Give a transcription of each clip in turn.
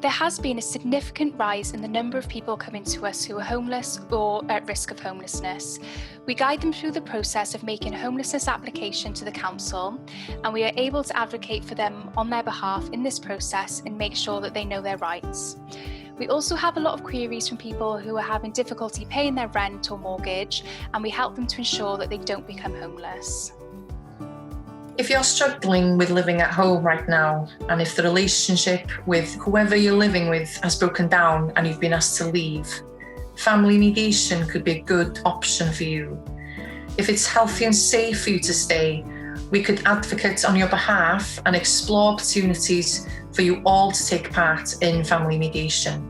There has been a significant rise in the number of people coming to us who are homeless or at risk of homelessness. We guide them through the process of making a homelessness application to the council, and we are able to advocate for them on their behalf in this process and make sure that they know their rights. We also have a lot of queries from people who are having difficulty paying their rent or mortgage, and we help them to ensure that they don't become homeless. If you're struggling with living at home right now, and if the relationship with whoever you're living with has broken down and you've been asked to leave, family mediation could be a good option for you. If it's healthy and safe for you to stay, we could advocate on your behalf and explore opportunities for you all to take part in family mediation.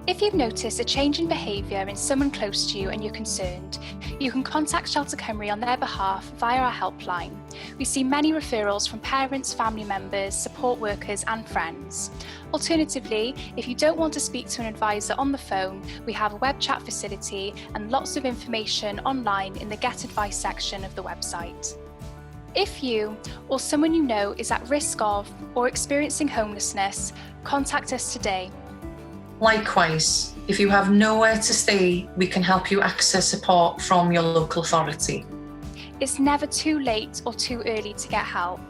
If you've noticed a change in behaviour in someone close to you and you're concerned, you can contact Shelter Cymru on their behalf via our helpline. We see many referrals from parents, family members, support workers and friends. Alternatively, if you don't want to speak to an advisor on the phone, we have a web chat facility and lots of information online in the Get Advice section of the website. If you or someone you know is at risk of or experiencing homelessness, contact us today. Likewise, if you have nowhere to stay, we can help you access support from your local authority. It's never too late or too early to get help.